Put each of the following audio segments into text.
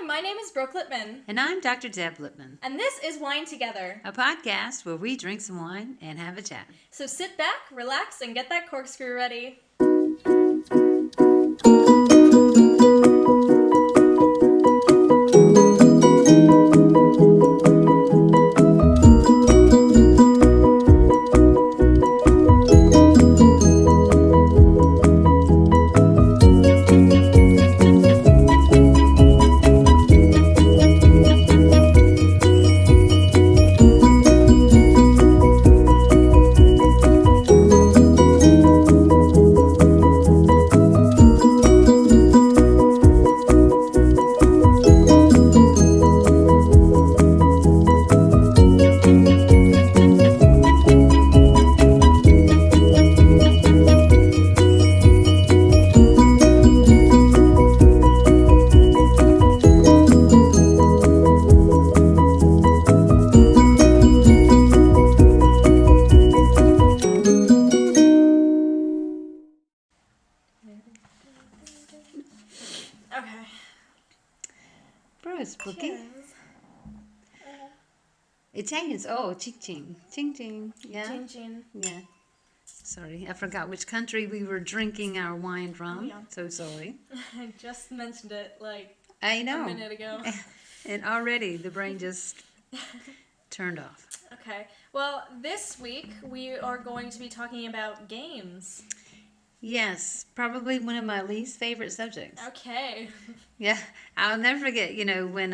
my name is Brooke Lippman. And I'm Dr. Deb Lippman. And this is Wine Together, A podcast where we drink some wine and have a chat. So sit back, relax, and get that corkscrew ready. Okay. Bros, Brookie. Cheers. Italians, oh, ching ching. Ching ching. Yeah. Chin chin. Yeah. Sorry, I forgot which country we were drinking our wine from. Oh, yeah. So sorry. I just mentioned it like I know. a minute ago. And already the brain just turned off. Okay. Well, this week we are going to be talking about games. Yes, probably one of my least favorite subjects. Okay. Yeah, I'll never forget, when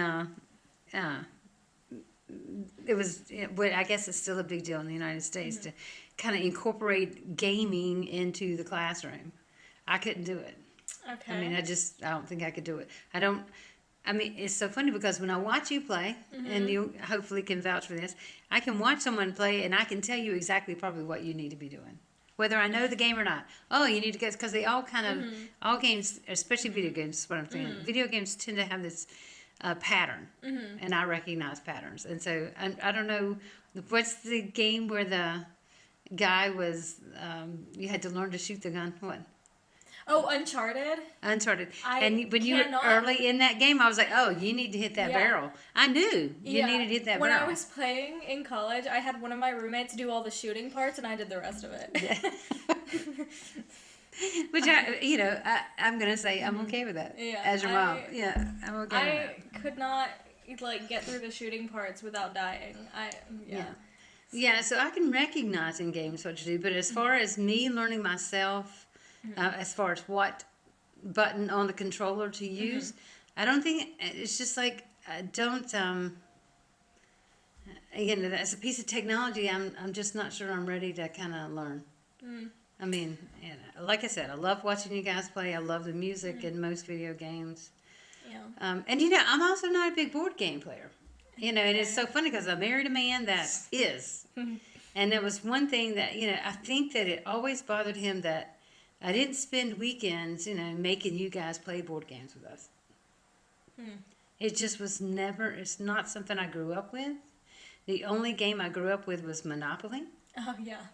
it was, I guess it's still a big deal in the United States to kind of incorporate gaming into the classroom. I couldn't do it. Okay. I mean, I don't think I could do it. It's so funny because when I watch you play, and you hopefully can vouch for this, I can watch someone play and I can tell you exactly probably what you need to be doing. Whether I know the game or not. Oh, you need to get, because they all kind of, all games, especially video games, is what I'm saying. Video games tend to have this pattern, and I recognize patterns. And so, I don't know, what's the game where the guy was, you had to learn to shoot the gun? What? Oh, Uncharted? Uncharted. I And when you were cannot- early in that game, I was like, oh, you need to hit that Yeah. barrel. I knew you needed to hit that when barrel. I was playing in college, I had one of my roommates do all the shooting parts, and I did the rest of it. Which I'm gonna say I'm okay with that. Yeah, As your mom, I'm okay with that. I could not get through the shooting parts without dying. Yeah, so I can recognize in games what to do, but as far as me learning myself, as far as what button on the controller to use, I don't think it's just like I don't. Again, as a piece of technology, I'm just not sure I'm ready to kind of learn. I mean, like I said, I love watching you guys play. I love the music in most video games. Yeah. And I'm also not a big board game player. And it's so funny because I married a man that is. And there was one thing that, I think that it always bothered him that I didn't spend weekends, making you guys play board games with us. It just was never, it's not something I grew up with. The only game I grew up with was Monopoly. Oh, yeah.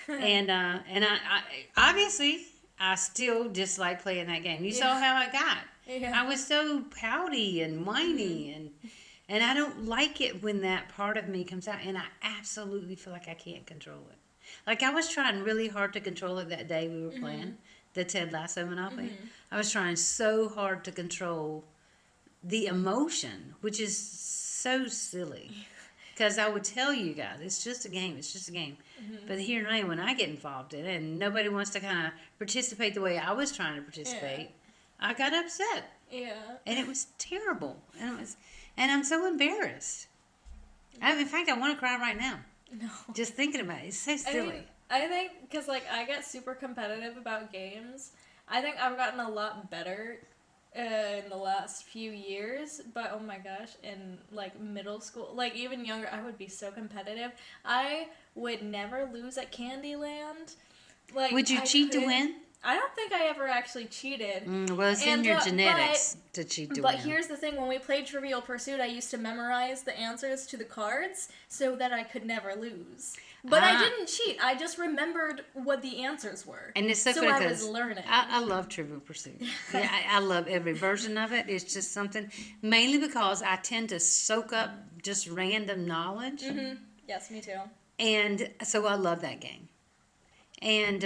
And I obviously, I still dislike playing that game. You saw how I got. Yeah. I was so pouty and whiny, and I don't like it when that part of me comes out, and I absolutely feel like I can't control it. Like, I was trying really hard to control it that day we were playing the Ted Lasso Monopoly. I was trying so hard to control the emotion, which is so silly. Because I would tell you guys, it's just a game, it's just a game. But here and now, when I get involved in it, and nobody wants to kind of participate the way I was trying to participate, I got upset. Yeah. And it was terrible. And I'm so embarrassed. In fact, I want to cry right now. No. Just thinking about it. It's so silly. I think, because, I get super competitive about games. I think I've gotten a lot better in the last few years, but oh my gosh, in middle school, even younger, I would be so competitive. I would never lose at Candyland. Would you cheat to win? I don't think I ever actually cheated. Well, it's in your genetics to cheat to But win. here's the thing, when we played Trivial Pursuit, I used to memorize the answers to the cards so that I could never lose. But I didn't cheat. I just remembered what the answers were. And it's so I funny was learning. I love Trivial Pursuit. Yeah, I love every version of it. It's just something, mainly because I tend to soak up just random knowledge. Mm-hmm. Yes, me too. And so I love that game. And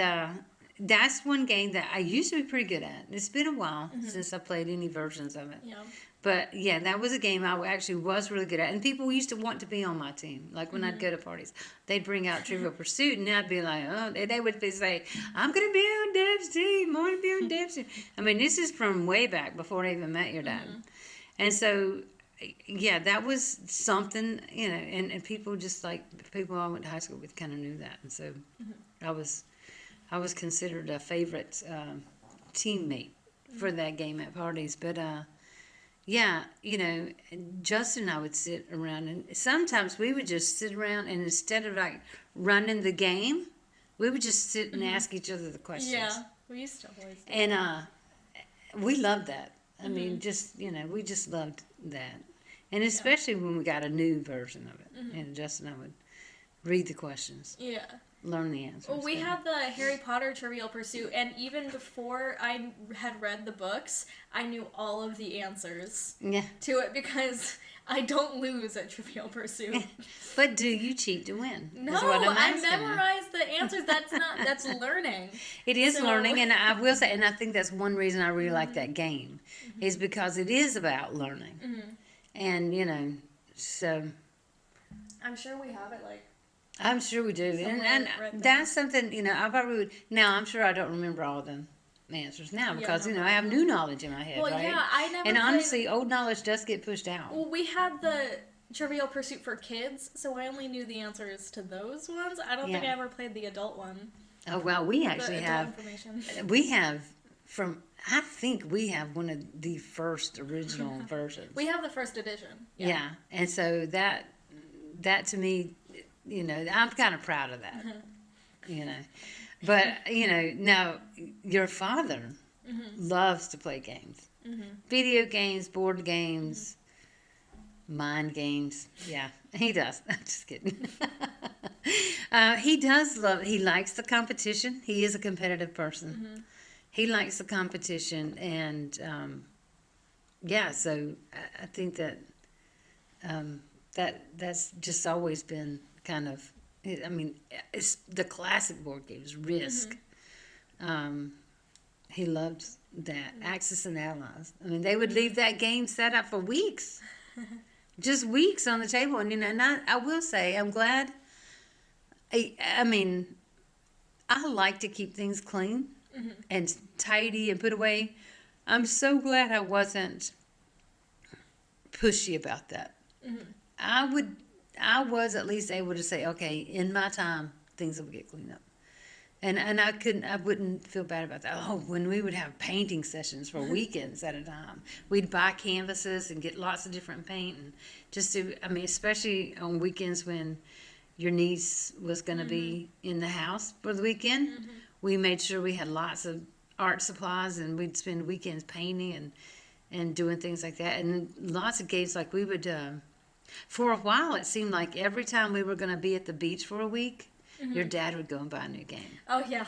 that's one game that I used to be pretty good at. It's been a while since I played any versions of it. Yeah. But yeah, that was a game I actually was really good at. And people used to want to be on my team. Like when I'd go to parties, they'd bring out Trivial Pursuit, and I'd be like, oh, they would say, I'm going to be on Deb's team. I want to be on Deb's team. I mean, this is from way back before I even met your dad. And so, yeah, that was something, you know, and people just like, people I went to high school with kind of knew that. And so I was considered a favorite teammate for that game at parties. But, yeah, you know, Justin and I would sit around, and sometimes we would just sit around, and instead of like running the game, we would just sit and ask each other the questions. Yeah, we used to always do And we loved that. I mean, just, you know, we just loved that. And especially when we got a new version of it. And Justin and I would read the questions, Yeah. learn the answers. Well, we had the Harry Potter Trivial Pursuit, and even before I had read the books, I knew all of the answers to it because I don't lose at Trivial Pursuit. But do you cheat to win? No, Is what I'm I asking you. memorized the answers. That's learning. It is So- learning, and I will say, and I think that's one reason I really like that game, is because it is about learning. And, you know, so I'm sure we have it, like, I'm sure we do. Somewhere And right there. that's something, you know, I probably would, now I'm sure I don't remember all the answers now because, no you know, I have new knowledge in my head, well, right? yeah, I never And played- honestly, old knowledge does get pushed out. Well, we had the Trivial Pursuit for kids, so I only knew the answers to those ones. I don't think I Yeah. ever played the adult one. Oh, well, we The actually adult have, information. we have I think we have one of the first original versions. We have the first edition. Yeah. And so that to me, you know, I'm kind of proud of that, you know. But, you know, now your father loves to play games. Video games, board games, mind games. Yeah, he does. I'm just kidding. He likes the competition. He is a competitive person. He likes the competition, and yeah, so I think that that's just always been kind of, I mean, it's the classic board games, Risk. He loved that. Axis and Allies. I mean, they would leave that game set up for weeks. Just weeks on the table. And, you know, and I will say, I'm glad. I mean, I like to keep things clean and tidy and put away. I'm so glad I wasn't pushy about that. I was at least able to say, okay, in my time, things will get cleaned up. And I wouldn't feel bad about that. Oh, when we would have painting sessions for weekends at a time, we'd buy canvases and get lots of different paint, and just to, I mean, especially on weekends when your niece was going to be in the house for the weekend, we made sure we had lots of art supplies, and we'd spend weekends painting and doing things like that. And lots of games, like we would, for a while, it seemed like every time we were going to be at the beach for a week, your dad would go and buy a new game. Oh, yeah.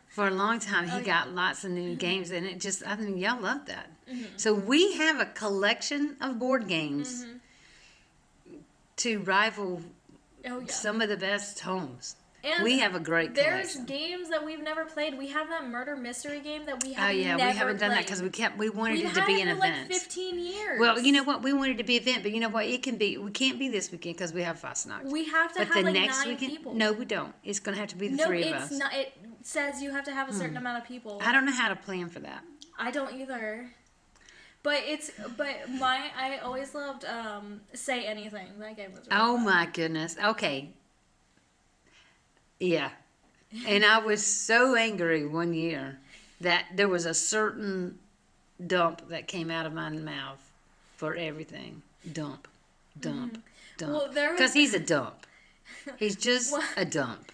For a long time, he got lots of new games, and it just, I mean, y'all love that. So we have a collection of board games to rival Oh, yeah. some of the best homes. And we have a great there's collection. games that we've never played. We have that murder mystery game that we Oh have yeah, never we haven't done that played. because we wanted We've it to had be it an for event. like 15 years. Well, you know what? We wanted it to be an event, but you know what? We can't be this weekend because we have Fastnacht. We have to But have the like next 9 weekend, people. no, we don't. It's going to have to be the No, three of it's us. not. It says you have to have a certain amount of people. I don't know how to plan for that. I don't either. But I always loved Say Anything. That game was really Oh fun. my goodness. Okay. Yeah. And I was so angry one year that there was a certain dump that came out of my mouth for everything. Dump. Well, there was- Because he's a dump. He's just Well- a dump.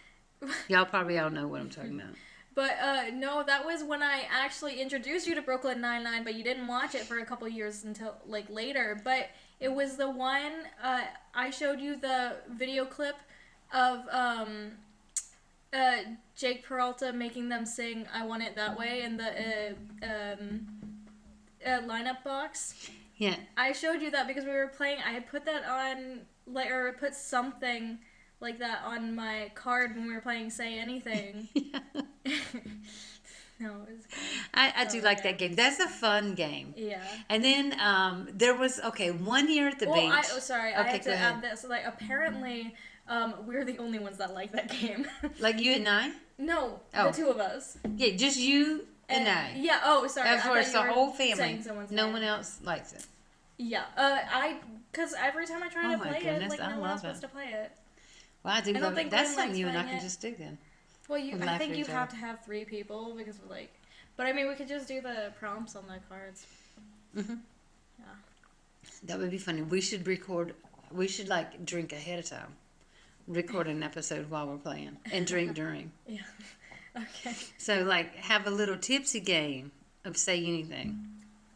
Y'all probably all know what I'm talking about. But no, that was when I actually introduced you to Brooklyn Nine-Nine, but you didn't watch it for a couple years until like later. But it was the one I showed you the video clip of uh, Jake Peralta making them sing "I Want It That Way" in the lineup box. Yeah. I showed you that because we were playing. I had put that on, like, or put something like that on my card when we were playing Say Anything. Yeah. No, it was good. I do like that game. That's a fun game. Yeah. And then there was, one year at the beach. I had go to ahead. add this. Like, apparently, we're the only ones that like that game. Like you and I? No, Oh. the two of us. Yeah, just you and I. Yeah. Oh, sorry. That's where it's the whole family. saying someone's No name. one else likes it. Yeah. Because every time I try Oh to my play goodness, it, like I no one love else wants it. to play it. Well, I do I don't love think it. That's Glenn something you likes and I playing can it. just do then. Well, We I laugh think at you each have other. to have 3 people because of like. But I mean, we could just do the prompts on the cards. Hmm. Yeah. That would be funny. We should record. We should like drink ahead of time. Record an episode while we're playing and drink during. Yeah. Okay. So like have a little tipsy game of say anything.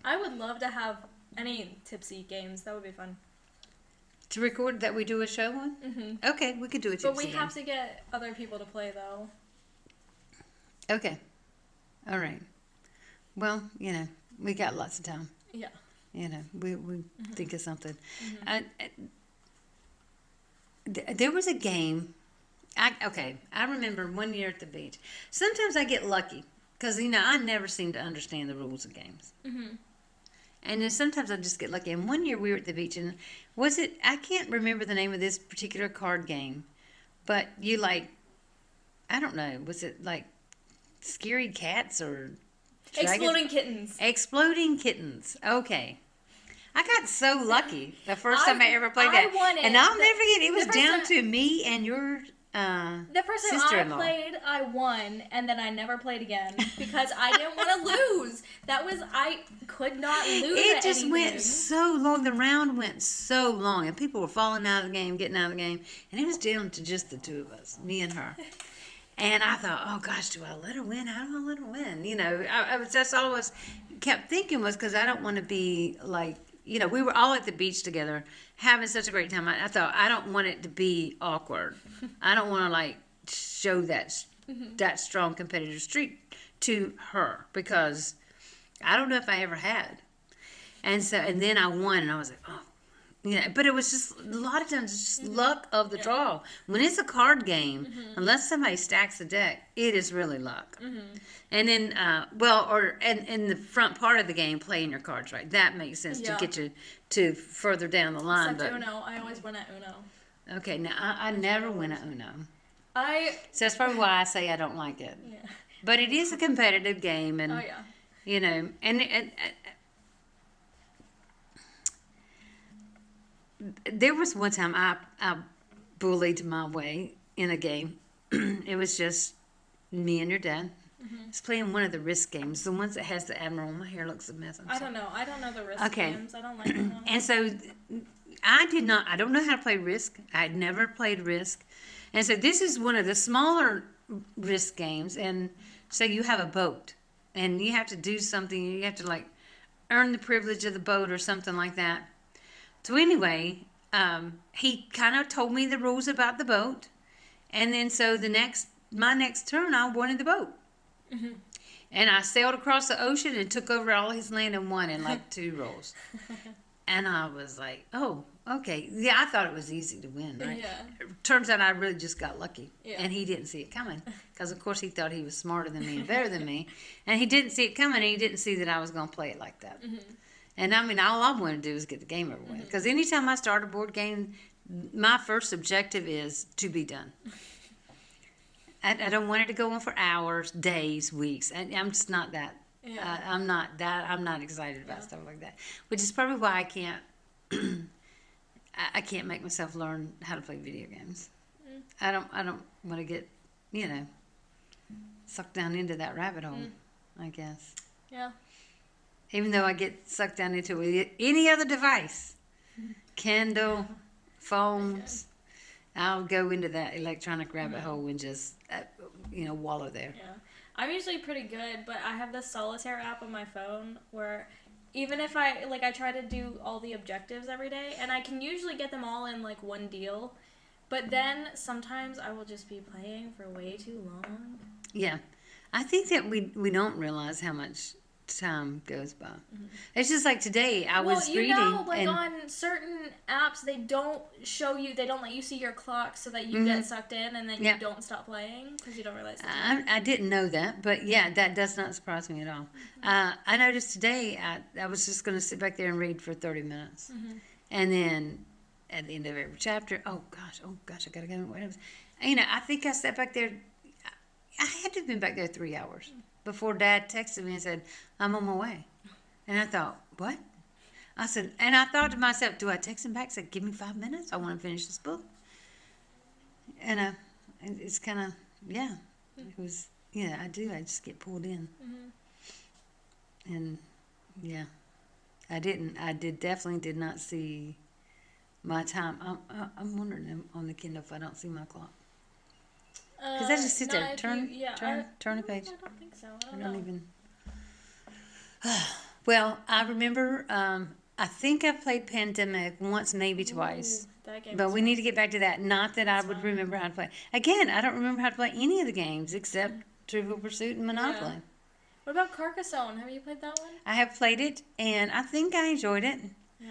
I would love to have any tipsy games. That would be fun. To record that we do a show on? Mm-hmm. Okay, we could do a tipsy But we game. have to get other people to play though. Okay. All right. Well, we got lots of time. Yeah. We think of something. There was a game. I remember one year at the beach. Sometimes I get lucky because, I never seem to understand the rules of games. Mm-hmm. And then sometimes I just get lucky. And one year we were at the beach, and I can't remember the name of this particular card game, but I don't know, was it like Scary Cats or Exploding Kittens. Exploding Kittens. Okay. I got so lucky the first time I ever played that. won it. And I'll never forget, it was first down time- to me and your The first time I sister-in-law. played, I won, and then I never played again because I didn't want to lose. I could not lose. It at just anything. went so long. The round went so long, and people were falling out of the game, getting out of the game, and it was down to just the two of us, me and her. And I thought, oh gosh, do I let her win? How do I let her win? I was just always kept thinking was because I don't want to be like, we were all at the beach together having such a great time. I thought I don't want it to be awkward. I don't want to like show that strong competitive streak to her because I don't know if I ever had. And then I won, and I was like, oh. But it was just, a lot of times, it's just luck of the draw. When it's a card game, unless somebody stacks the deck, it is really luck. And then, and in the front part of the game, playing your cards right. That makes sense to get you to further down the line. Except Uno. I always win at Uno. Okay, now, I never win at Uno. So that's probably why I say I don't like it. Yeah. But it is a competitive game, and, Oh, yeah. and there was one time I bullied my way in a game. It was just me and your dad. I was playing one of the risk games, the ones that has the Admiral. My hair looks a mess. I don't know. I don't know the risk Okay. games. I don't like them. And so I don't know how to play Risk. I had never played Risk. And so this is one of the smaller Risk games. And so you have a boat and you have to do something. You have to like earn the privilege of the boat or something like that. So anyway, he kind of told me the rules about the boat. And then so my next turn, I wanted the boat. And I sailed across the ocean and took over all his land and won in like 2 rolls. And I was like, oh, okay. Yeah, I thought it was easy to win, right? Yeah. Turns out I really just got lucky. Yeah. And he didn't see it coming. Because, of course, he thought he was smarter than me and better than me. And he didn't see it coming, and he didn't see that I was going to play it like that. And, I mean, all I want to do is get the game over with. Because anytime I start a board game, my first objective is to be done. I don't want it to go on for hours, days, weeks. I'm just not that. Yeah. I'm not excited about stuff like that. Which is probably why I can't I can't make myself learn how to play video games. I don't want to get, sucked down into that rabbit hole, I guess. Yeah. Even though I get sucked down into it with any other device, Kindle, phones, I'll go into that electronic rabbit hole and just, wallow there. Yeah. I'm usually pretty good, but I have this solitaire app on my phone where even if I try to do all the objectives every day, and I can usually get them all in like one deal, but then sometimes I will just be playing for way too long. Yeah. I think that we don't realize how much time goes by. Mm-hmm. It's just like today I was you reading know, like and on certain apps, they don't let you see your clock so that you get sucked in and then you don't stop playing because you don't realize the time. I didn't know that, but yeah, that does not surprise me at all. I noticed today I was just going to sit back there and read for 30 minutes. And then at the end of every chapter, oh gosh, I got to go. I think I sat back there. I had to have been back there 3 hours before Dad texted me and said, I'm on my way. And I thought, what? I thought to myself, do I text him back? Said, give me 5 minutes. I want to finish this book. And it's kind of, yeah, it was, yeah, I do. I just get pulled in. And yeah, I definitely did not see my time. I'm wondering on the Kindle if I don't see my clock. Because I just sit there, turn a page. I don't think so. I I don't don't know. even. Well, I remember. I think I played Pandemic once, maybe twice. That game But is we fun. need to get back to that. Not that I would fun. remember how to play. Again, I don't remember how to play any of the games except Trivial Pursuit and Monopoly. Yeah. What about Carcassonne? Have you played that one? I have played it, and I think I enjoyed it. Yeah.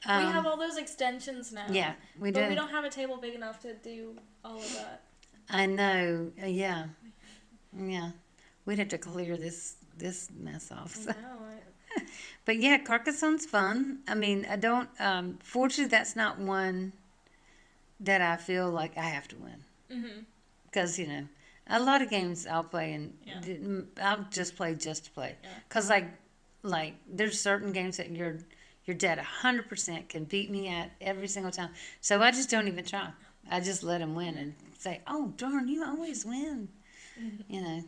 We have all those extensions now. Yeah, we But do. we don't have a table big enough to do all of that. I know. Yeah. We'd have to clear this mess off. So. No, But yeah, Carcassonne's fun. I mean, I don't. Fortunately, that's not one that I feel like I have to win. Because a lot of games I'll play and I'll just play just to play. Because like there's certain games that your dad 100% can beat me at every single time. So I just don't even try. I just let him win and say, "Oh darn, you always win." Yeah.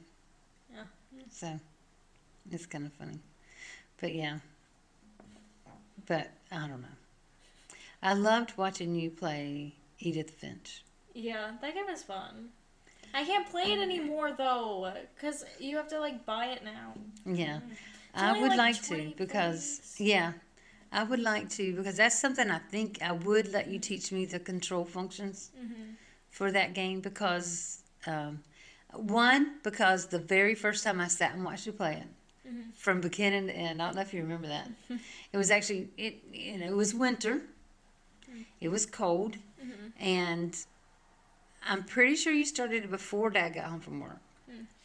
So it's kind of funny. But yeah. But I don't know. I loved watching you play Edith Finch. Yeah, that game is fun. I can't play it anymore though, because you have to like buy it now. Yeah. It's I only, would like, like 20 to because plays. yeah. I would like to because that's something I think I would let you teach me the control functions for that game because one, because the very first time I sat and watched you play it from beginning to end, I don't know if you remember that. It was actually it was winter. It was cold, and I'm pretty sure you started it before Dad got home from work.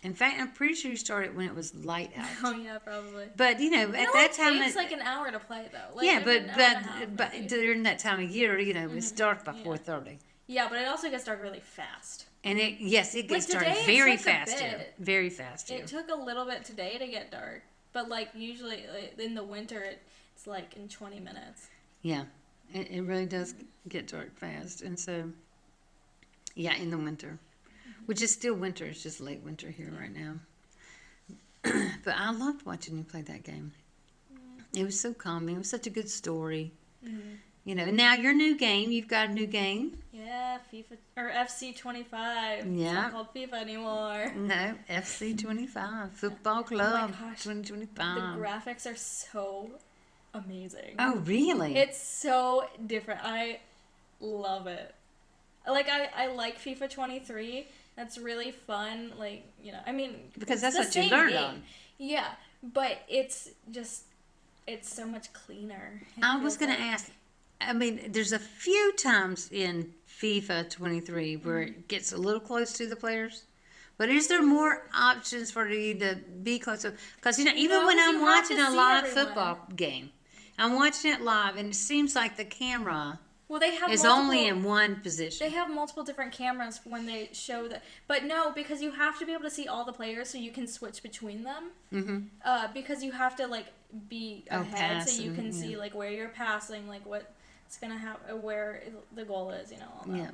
In fact, I'm pretty sure you started when it was light out. Oh yeah, probably. But at that time, it takes like an hour to play though. Like, yeah, maybe an hour and a half, but maybe. during that time of year, it's dark by 4:30. Yeah, but it also gets dark really fast. And it gets dark today it very took a fast here. bit. Very fast here. It took a little bit today to get dark, but like usually in the winter it's like in 20 minutes. Yeah, it really does get dark fast, and so yeah, in the winter, which is still winter. It's just late winter here right now. But I loved watching you play that game. It was so calming. It was such a good story. Now your new game. You've got a new game. Yeah, FIFA or FC 25. It's Yeah. not called FIFA anymore. No, FC 25 Football Club gosh. 2025. The graphics are so amazing. Oh, really? It's so different. I love it. Like I like FIFA 23. That's really fun. Like, I mean, Because it's that's the what you same learned game. on. Yeah, but it's so much cleaner. I was going to ask. I mean, there's a few times in FIFA 23 where it gets a little close to the players. But is there more options for you to be closer? Because, even No, when 'cause I'm you have watching to a see live everyone. football game, I'm watching it live, and it seems like the camera Well, they have is multiple, only in one position. They have multiple different cameras when they show that. But no, because you have to be able to see all the players so you can switch between them. Because you have to like be ahead so you can see like where you're passing, like what's gonna happen, where the goal is, all that. Yeah.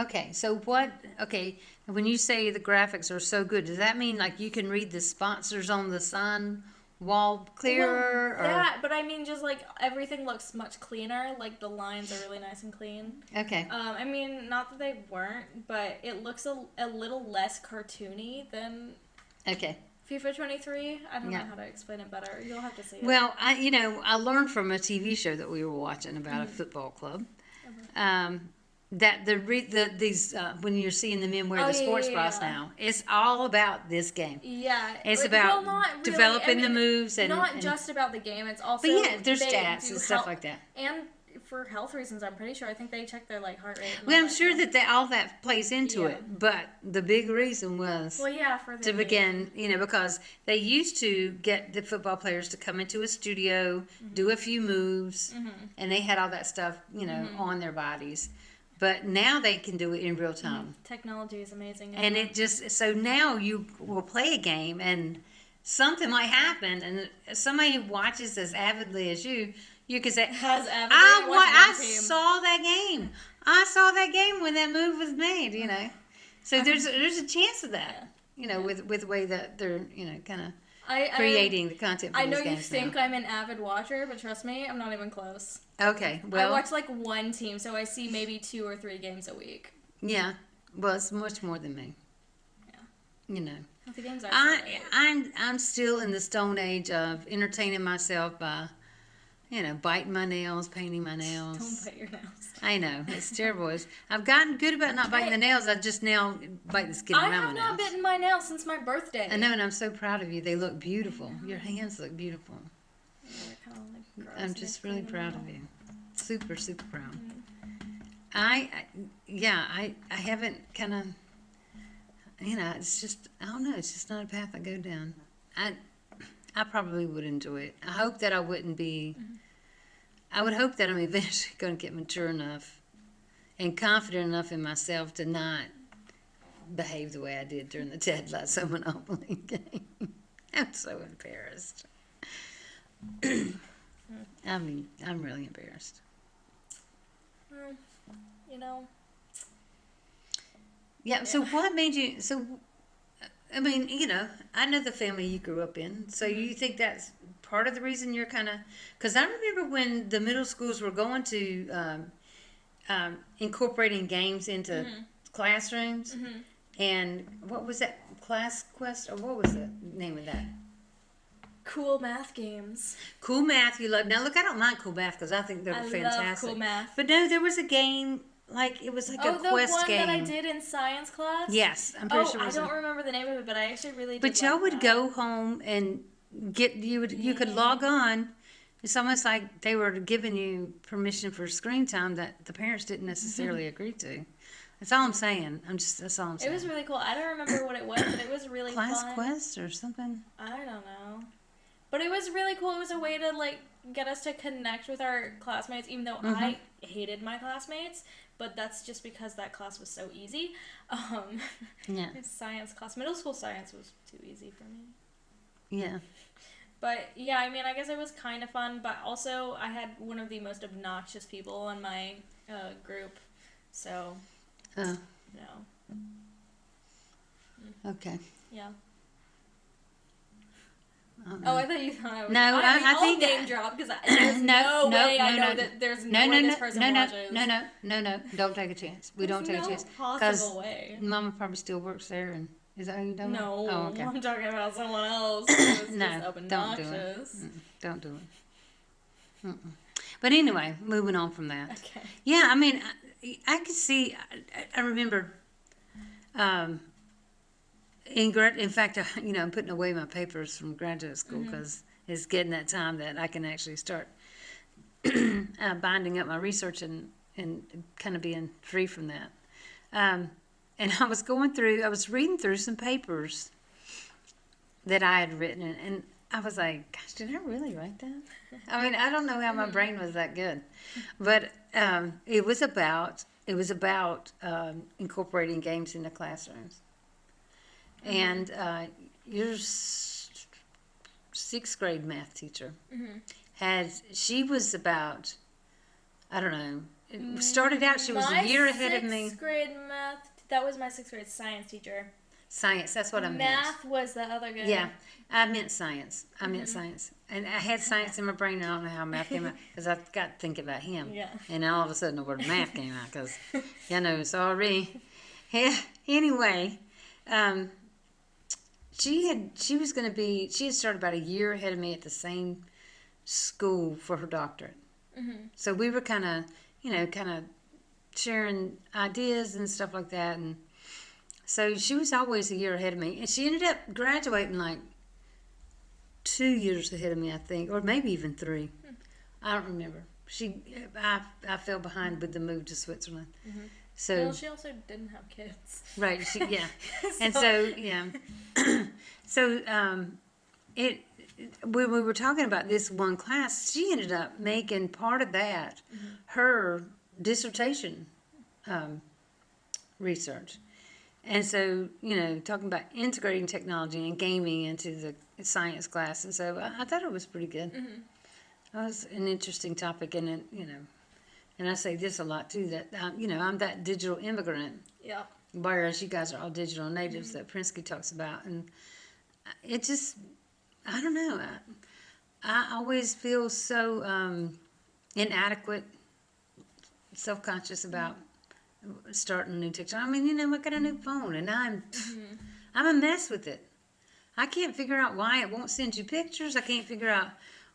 Okay, so when you say the graphics are so good, does that mean like you can read the sponsors on the sign wall clearer? Well, that, but I mean just like everything looks much cleaner, like the lines are really nice and clean. Okay. I mean, not that they weren't, but it looks a little less cartoony than Okay. FIFA 23. I don't Yeah. know how to explain it better. You'll have to see it. Well, I learned from a TV show that we were watching about a football club. That these when you're seeing the men wear the sports bras now, it's all about this game. Yeah, It's like, about not really. developing the moves and not just about the game. It's also but yeah, there's they stats do and stuff help- like that. And for health reasons, I'm pretty sure. I think they check their like heart rate. And Well, all I'm that sure stuff. that all that plays into Yeah. it, but the big reason was Well, yeah, for the to begin, because they used to get the football players to come into a studio, do a few moves, and they had all that stuff, on their bodies. But now they can do it in real time. Technology is amazing. And it just, so now you will play a game and something might happen, and somebody who watches as avidly as you can say, I saw that game. I saw that game when that move was made, So there's a chance of that, with the way that they're, kind of creating the content for I these know you games think now. I'm an avid watcher, but trust me, I'm not even close. Okay, well. I watch like one team, so I see maybe 2 or 3 games a week. Yeah, well, it's much more than me. Yeah. The games are so great. I'm still in the stone age of entertaining myself by, biting my nails, painting my nails. Don't bite your nails. I know, it's terrible. I've gotten good about not biting the nails. I just now bite the skin around my nails. I have not bitten my nails since my birthday. I know, and I'm so proud of you. They look beautiful. Your hands look beautiful. I'm just really proud of you. Super, super proud. I haven't kind of, it's just, I don't know, it's just not a path I go down. I probably would enjoy it. I hope that I wouldn't be, I would hope that I'm eventually going to get mature enough and confident enough in myself to not behave the way I did during the Ted Lasso Monopoly game. I'm so embarrassed. I'm really embarrassed. Yeah, so what made you, I know the family you grew up in, so you think that's part of the reason you're kind of, because I remember when the middle schools were going to incorporating games into classrooms, and what was that, Class Quest, or what was the name of that? Cool math games. Cool Math, you love. Now look, I don't mind Cool Math because I think they're fantastic. I love Cool Math. But no, there was a game, it was like a quest game. Oh, the one that I did in science class? Yes, I'm pretty sure it was. I don't remember the name of it, but I actually really did. But y'all would go home and you could log on. It's almost like they were giving you permission for screen time that the parents didn't necessarily agree to. That's all I'm saying. That's all I'm saying. It was really cool. I don't remember what it was, but it was really Class fun. Quest or something? I don't know. But it was really cool. It was a way to, get us to connect with our classmates, even though I hated my classmates. But that's just because that class was so easy. Yeah. Science class. Middle school science was too easy for me. Yeah. But, yeah, I guess it was kind of fun. But also, I had one of the most obnoxious people in my group. So, Oh. no. Okay. Yeah. Oh, I thought you thought I was. No, I think name drop because there's no way I know that there's no way this person watches. No, don't take a chance. We don't take a chance. Possible way. Mama probably still works there, and is that who you done? No, Oh, okay. I'm talking about someone else. Who's No, just don't do obnoxious. it. Don't do it. But anyway, moving on from that. Okay. Yeah, I could see. I remember. In fact, I'm putting away my papers from graduate school because it's getting that time that I can actually start binding up my research and kind of being free from that. And I was reading through some papers that I had written, and I was like, gosh, did I really write that? I don't know how my brain was that good, but it was about incorporating games into classrooms. And your 6th grade math teacher she was about, I don't know, it started out, she was a year ahead of me. 6th grade math, that was my 6th grade science teacher. Science, that's what I meant. Math was the other guy. Yeah, I meant science. And I had science in my brain, and I don't know how math came out, because I got to think about him. Yeah. And all of a sudden the word math came out, because, sorry. Yeah, anyway, She had started about a year ahead of me at the same school for her doctorate. So we were kind of sharing ideas and stuff like that. And so she was always a year ahead of me. And she ended up graduating like 2 years ahead of me, I think, or maybe even 3. I don't remember. I fell behind with the move to Switzerland. So Well, she also didn't have kids. right, and so so it when we were talking about this one class, she ended up making part of that her dissertation research. And so, talking about integrating technology and gaming into the science class. And so I thought it was pretty good. That was an interesting topic. And, and I say this a lot too, that, I'm that digital immigrant. Yeah. Whereas you guys are all digital natives that Prinsky talks about. And it just, I don't know. I always feel so inadequate, self-conscious about starting a new technology. I mean, I got a new phone and I'm a mess with it. I can't figure out why it won't send you pictures. I can't figure out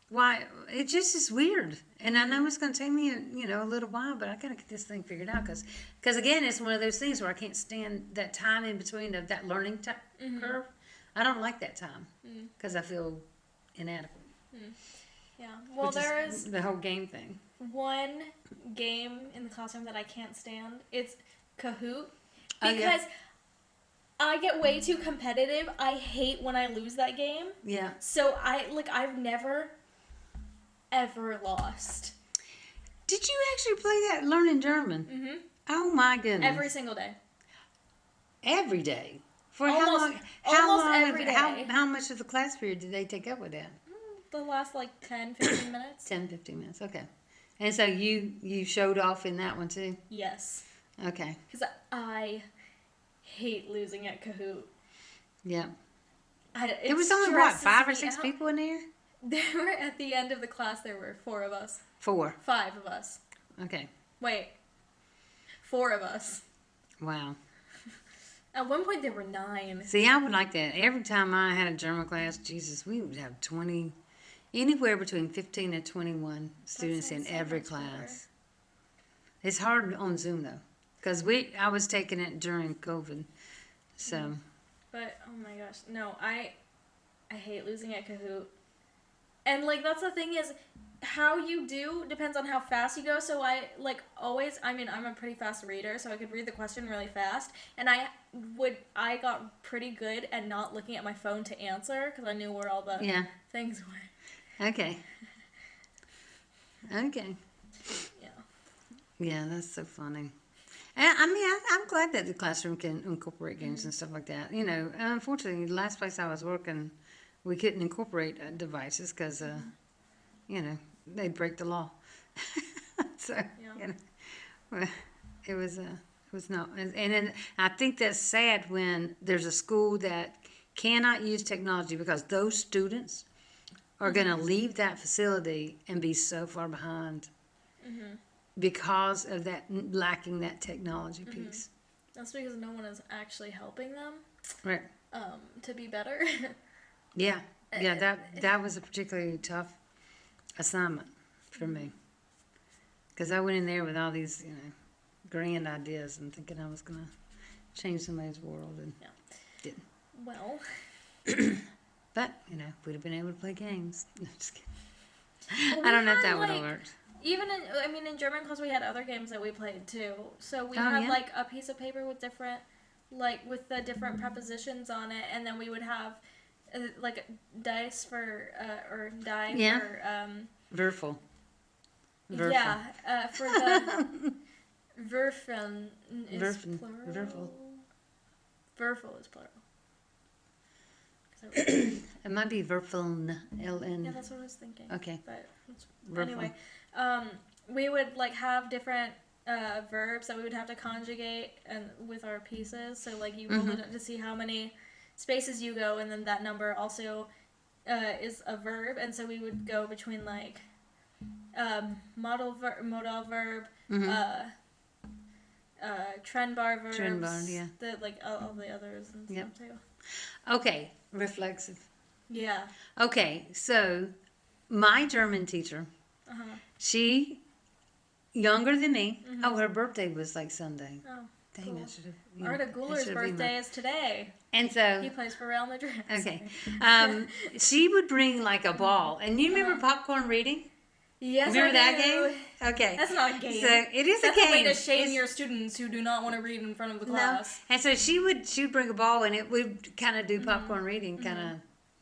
why. It just is weird. And I know it's going to take me, a little while, but I got to get this thing figured out. Because again, it's one of those things where I can't stand that time in between that learning curve. I don't like that time because I feel inadequate. Yeah. Well, there is the whole game thing. One game in the classroom that I can't stand. It's Kahoot. Oh, Because yeah. I get way too competitive. I hate when I lose that game. Yeah. So I've never ever lost. Did you actually play that learning German? Mm-hmm. Oh my goodness. Every single day. Every day? For Almost, how long? almost every day. How much of the class period did they take up with that? The last 10, 15 minutes. 10, 15 minutes. Okay. And so you showed off in that one too? Yes. Okay. Because I hate losing at Kahoot. Yeah. It There was only, what, 5 or 6 people in there? There were, at the end of the class, there were 4 of us. 4. 5 of us. Okay. Wait. 4 of us. Wow. At one point, there were 9. See, I would like that. Every time I had a German class, Jesus, we would have anywhere between 15 and 21 students in every class. It's hard on Zoom, though, because I was taking it during COVID, so. But, oh my gosh, no, I hate losing at Kahoot. And, that's the thing is, how you do depends on how fast you go. So I'm a pretty fast reader, so I could read the question really fast. And I got pretty good at not looking at my phone to answer, because I knew where all the things were. Okay. Okay. Yeah. Yeah, that's so funny. And, I'm glad that the classroom can incorporate games and stuff like that. Unfortunately, the last place I was working, we couldn't incorporate devices because, they'd break the law. So, it was not. And then I think that's sad when there's a school that cannot use technology because those students are going to leave that facility and be so far behind because of that lacking that technology piece. That's because no one is actually helping them. Right. To be better. Yeah. Yeah. That was a particularly tough assignment for me because I went in there with all these grand ideas and thinking I was going to change somebody's world and didn't. Well. But, we'd have been able to play games. No, just kidding. Well, I don't know if that would have worked. Even in German class we had other games that we played too. So we had a piece of paper with different, with the different prepositions on it, and then we would have dice for, or die for, Würfel. Yeah, for the Würfeln is Würfeln. plural. Würfel is plural. It might be Würfeln, L-N. Yeah, that's what I was thinking. Okay. But anyway, we would have different verbs that we would have to conjugate and with our pieces. So you roll it to see how many spaces you go, and then that number also is a verb. And so we would go between modal verb, Trennbar verbs, Trennbar, yeah. all the others and stuff too. Okay, reflexive. Yeah. Okay, so my German teacher, she younger than me. Oh, her birthday was like Sunday. Oh, Dang, cool. I should have. Arda Guler's birthday is today. And so He plays for Real Madrid. okay, she would bring like a ball, and you remember popcorn reading? Yes, Remember I that do. game? Okay. That's not a game. So it is That's a game. a way to shame It's- your students who do not want to read in front of the No. class. And so she'd bring a ball, and it would kind of do popcorn reading kind of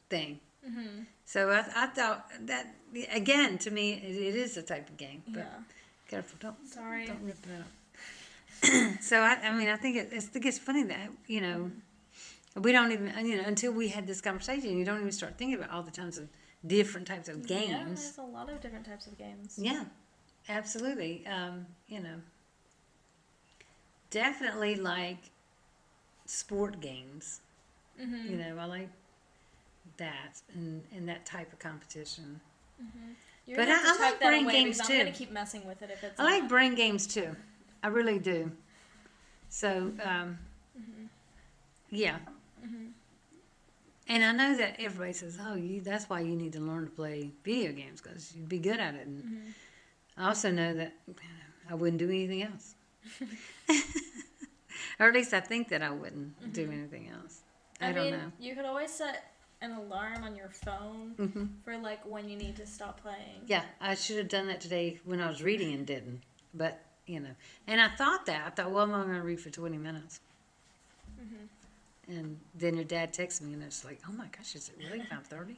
thing. Mm-hmm. So I thought that again to me it is a type of game. But Yeah. careful, don't Sorry. don't rip it out. So I mean I think it's funny that we don't even until we had this conversation you don't even start thinking about all the tons of different types of Yeah, games. there's a lot of different types of games. Yeah, absolutely. Definitely like sport games. Mm-hmm. I like that and that type of competition. Mm-hmm. You're But gonna have to I type like that brain away games, because too. I'm gonna keep messing with it if it's. I like brain games too. I really do. So, yeah. Mm-hmm. And I know that everybody says, "Oh, that's why you need to learn to play video games because you'd be good at it." And I also know that I wouldn't do anything else, or at least I think that I wouldn't do anything else. I don't know. You could always set an alarm on your phone for like when you need to stop playing. Yeah, I should have done that today when I was reading and didn't. But and I thought, well, I'm only going to read for 20 minutes. And then your dad texted me, and it's like, oh my gosh, is it really 5:30?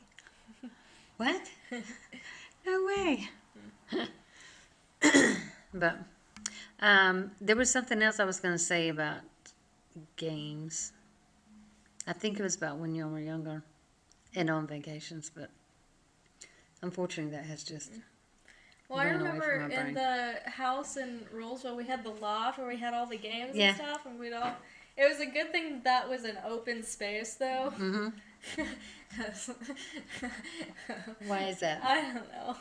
What? No way. But there was something else I was going to say about games. I think it was about when you were younger and on vacations, but unfortunately that has just Well, I ran away remember from my in brain. the house in Rulesville, we had the loft where we had all the games Yeah. and stuff, and we'd all. It was a good thing that was an open space, though. Why is that? I don't know.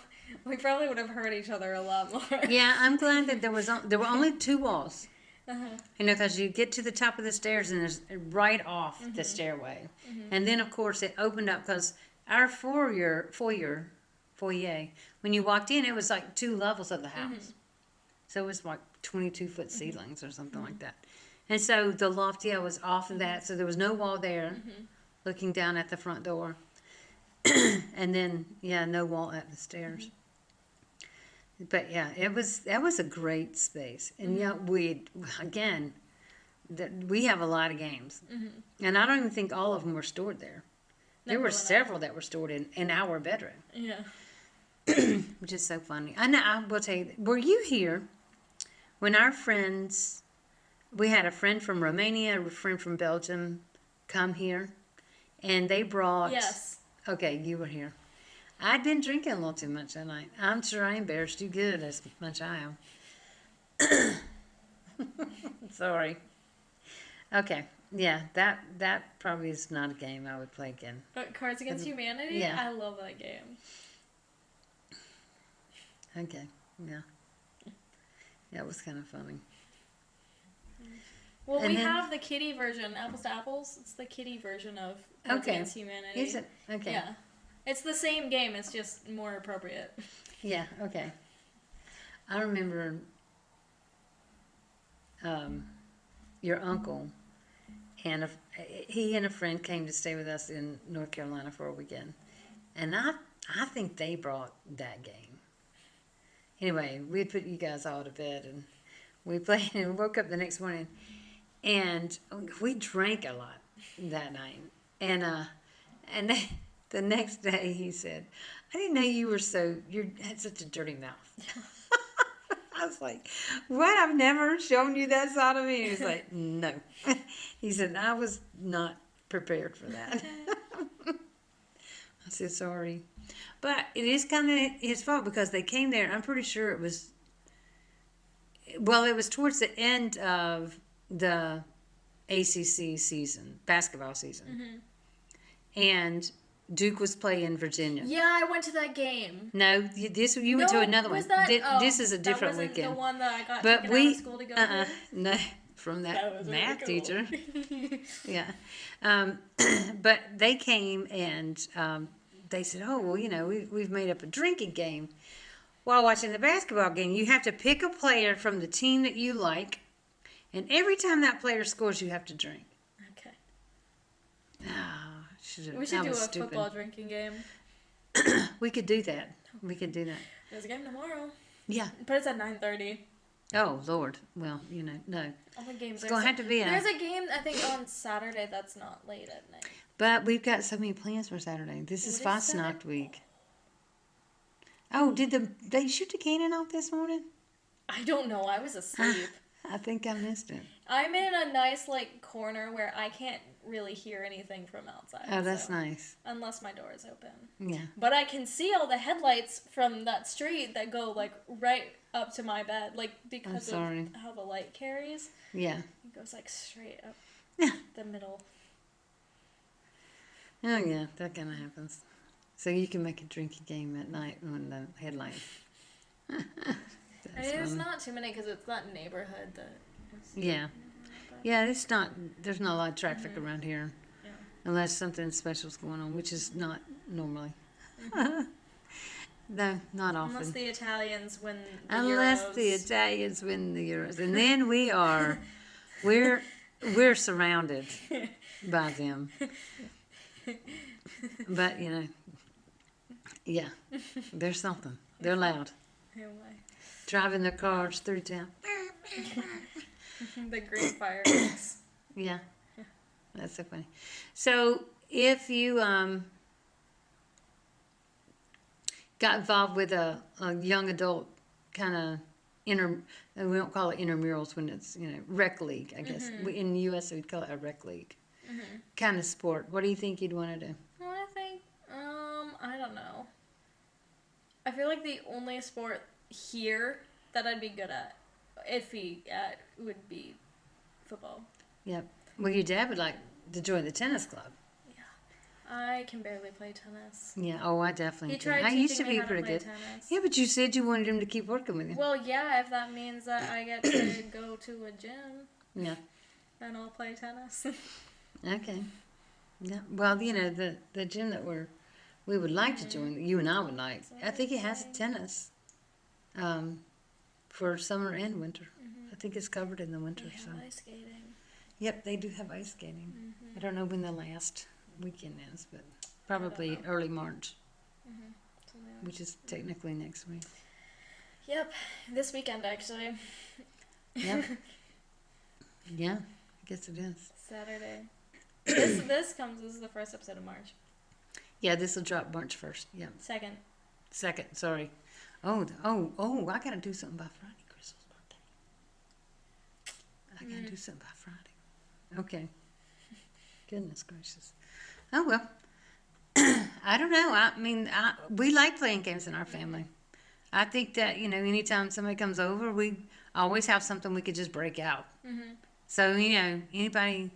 We probably would have hurt each other a lot more. Yeah, I'm glad that there were only 2 walls. Uh-huh. Because you get to the top of the stairs and it's right off the stairway. And then, of course, it opened up because our foyer, when you walked in, it was like 2 levels of the house. So it was like 22-foot ceilings or something like that. And so the loft, was off of that. So there was no wall there looking down at the front door. And then, no wall at the stairs. But that was a great space. And we have a lot of games. And I don't even think all of them were stored there. There were several that were stored in our bedroom. Yeah. Which is so funny. I will tell you, were you here when we had a friend from Romania, a friend from Belgium come here, and they brought... Yes. Okay, you were here. I'd been drinking a little too much that night. I'm sure I embarrassed you good as much I am. Sorry. Okay, that probably is not a game I would play again. Cards Against Humanity? Yeah. I love that game. Okay, yeah. That was kind of funny. Well, And we then- have the kiddie version, Apples to Apples. It's the kiddie version of Cards Okay. Against Humanity. Is it? Okay. Yeah. It's the same game, it's just more appropriate. Yeah, okay. I remember your uncle and he and a friend came to stay with us in North Carolina for a weekend. And I think they brought that game. Anyway, we put you guys all to bed and we played and woke up the next morning and we drank a lot that night. And then the next day he said, I didn't know you had such a dirty mouth. I was like, what? I've never shown you that side of me. He was like, no. He said, I was not prepared for that. I said, sorry. But it is kind of his fault because they came there. I'm pretty sure it was towards the end of the ACC season, basketball season. And Duke was playing Virginia. Yeah, I went to that game. No, you went to another one. Was that? This is a different that wasn't weekend. the one that I got But taken out of school to go to? no, from That that was math really cool. teacher. Yeah. Um, but they came and they said, oh, well, we've made up a drinking game. While watching the basketball game, you have to pick a player from the team that you like, and every time that player scores, you have to drink. Okay. Oh, We should do a football drinking game. We could do that. We could do that. There's a game tomorrow. Yeah. But it's at 9:30. Oh, Lord. Well, no. All the games It's going to have to be There's a game, I think, on Saturday that's not late at night. But we've got so many plans for Saturday. This is Fastnacht week. Oh, did they shoot the cannon off this morning? I don't know. I was asleep. I think I missed it. I'm in a nice, corner where I can't really hear anything from outside. Oh, that's nice. Unless my door is open. Yeah. But I can see all the headlights from that street that go, right up to my bed. Because of how the light carries. Yeah. It goes, straight up the middle. Oh, yeah. That kind of happens. So you can make a drinking game at night when the headlight. It's not too many because it's that neighborhood that. Yeah. Yeah, there's not a lot of traffic around here. Yeah. Unless something special's going on, which is not normally. No, not often. Unless the Italians win the Euros. And then we're surrounded by them. But, yeah, there's something. They're loud. Driving their cars through town. The green fireworks. Yeah. That's so funny. So, if you got involved with a young adult kind of we don't call it intramurals when it's, rec league, I guess. Mm-hmm. In the U.S., we'd call it a rec league kind of sport. What do you think you'd want to do? Well, I think, I don't know. I feel like the only sport here that I'd be good at, would be football. Yep. Well, your dad would like to join the tennis club. Yeah. I can barely play tennis. Yeah. Oh, I definitely He tried can. I used to teaching me be how to pretty play good. tennis. Yeah, but you said you wanted him to keep working with you. Well, yeah, if that means that I get to go to a gym. Yeah. Then I'll play tennis. Okay. Yeah. Well, the gym that we would like to join, you and I would like. I think it has tennis. For summer and winter. I think it's covered in the winter. They have ice skating. Yep, they do have ice skating. I don't know when the last weekend is, but probably early March, which is technically next week. Yep, this weekend actually. Yep. Yeah, I guess it is. Saturday. This is the first episode of March. Yeah, this will drop March 1st. Yeah. Second, sorry. Oh, I gotta do something by Friday, Crystal's birthday. I gotta do something by Friday. Okay. Goodness gracious. Oh, well. I don't know. I mean, we like playing games in our family. I think that, anytime somebody comes over, we always have something we could just break out. Mm-hmm. So, anybody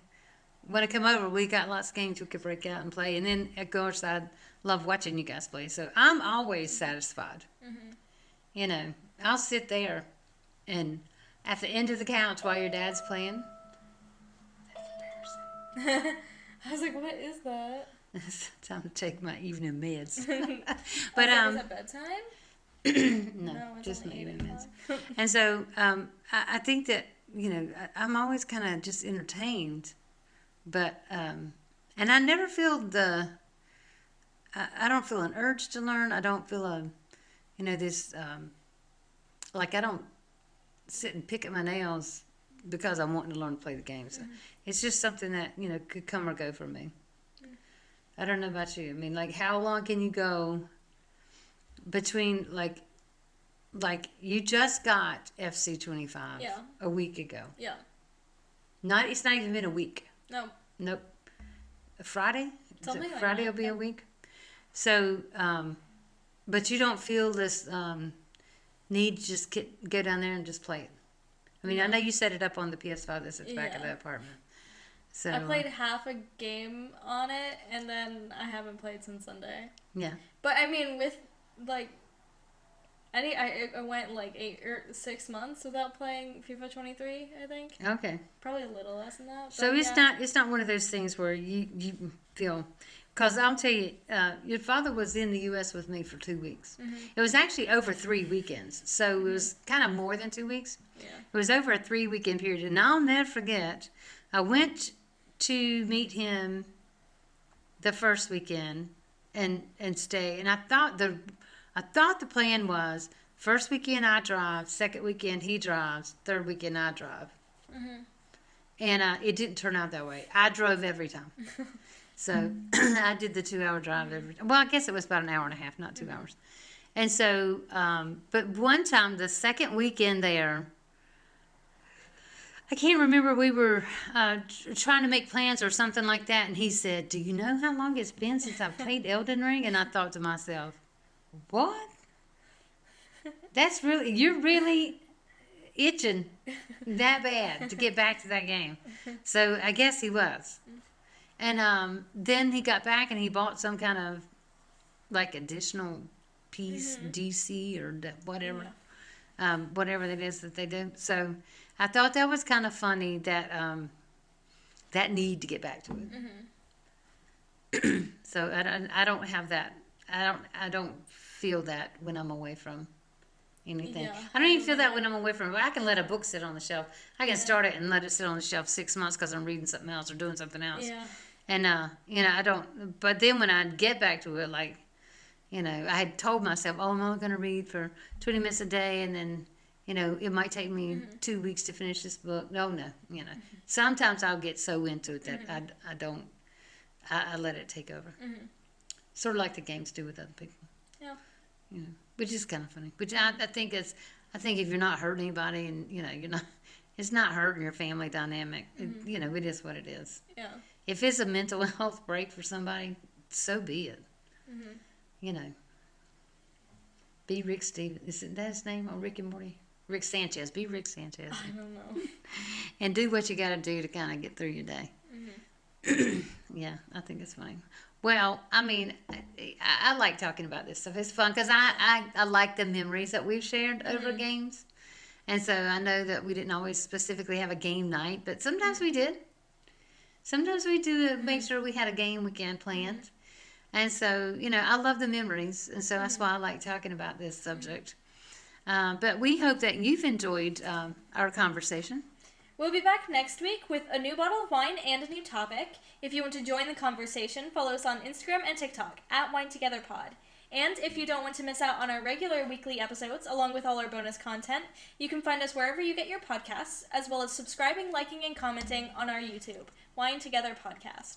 want to come over, we got lots of games we could break out and play. And then, of course, I love watching you guys play. So, I'm always satisfied. Mm-hmm. I'll sit there and at the end of the couch while your dad's playing. That's embarrassing. I was like, what is that? It's time to take my evening meds. But is it bedtime? No, just my evening meds. And so I think that I'm always kind of just entertained, but and I never feel I don't feel an urge to learn. I don't feel this I don't sit and pick at my nails because I'm wanting to learn to play the games. Mm-hmm. It's just something that could come or go for me. I don't know about you. I mean, how long can you go between, you just got FC25 a week ago. Yeah. It's not even been a week. No. Nope. Friday? Something like Friday that, will be a week. So, but you don't feel this need to just go down there and just play it. I mean, I know you set it up on the PS5 that sits back of the apartment. So I played half a game on it, and then I haven't played since Sunday. Yeah. But I mean, with I went like 6 months without playing FIFA 23. I think Okay. probably a little less than that. So But it's not one of those things where you feel, because I'll tell you, your father was in the U.S. with me for 2 weeks. It was actually over 3 weekends, so it was kind of more than 2 weeks. Yeah. It was over a 3 weekend period, and I'll never forget. I went to meet him the first weekend and stay, and I thought the plan was first weekend I drive, second weekend he drives, third weekend I drive. And it didn't turn out that way. I drove every time. So I did the 2 hour drive every time. Well, I guess it was about an hour and a half, not 2 hours. And so, but one time, the second weekend there, I can't remember, we were trying to make plans or something like that. And he said, "Do you know how long it's been since I've played Elden Ring?" And I thought to myself, what? You're really itching that bad to get back to that game. So I guess he was. And then he got back and he bought some kind of like additional piece, DC or whatever, whatever it is that they do. So I thought that was kind of funny, that that need to get back to it. So I don't have that. I don't feel that when I'm away from anything. Yeah, I don't even feel that when I'm away from it. I can let a book sit on the shelf. I can start it and let it sit on the shelf 6 months because I'm reading something else or doing something else. Yeah. And I don't. But then when I get back to it, like, I had told myself, oh, I'm only going to read for 20 minutes a day, and then, it might take me 2 weeks to finish this book. No. Sometimes I'll get so into it that I don't. I let it take over. Sort of like the games do with other people. Yeah. Which is kind of funny. Which I think if you're not hurting anybody, and you're not, it's not hurting your family dynamic. It is what it is. Yeah. If it's a mental health break for somebody, so be it. Be Rick Stevens. Is that his name on Rick and Morty? Rick Sanchez. Be Rick Sanchez. I don't know. And do what you got to do to kind of get through your day. Yeah, I think it's funny. Well, I mean, I like talking about this stuff. It's fun because I like the memories that we've shared over games. And so I know that we didn't always specifically have a game night, but sometimes we did. Sometimes we do make sure we had a game weekend planned. And so, I love the memories. And so that's why I like talking about this subject. But we hope that you've enjoyed our conversation. We'll be back next week with a new bottle of wine and a new topic. If you want to join the conversation, follow us on Instagram and TikTok @WineTogetherPod. And if you don't want to miss out on our regular weekly episodes, along with all our bonus content, you can find us wherever you get your podcasts, as well as subscribing, liking, and commenting on our YouTube, Wine Together Podcast.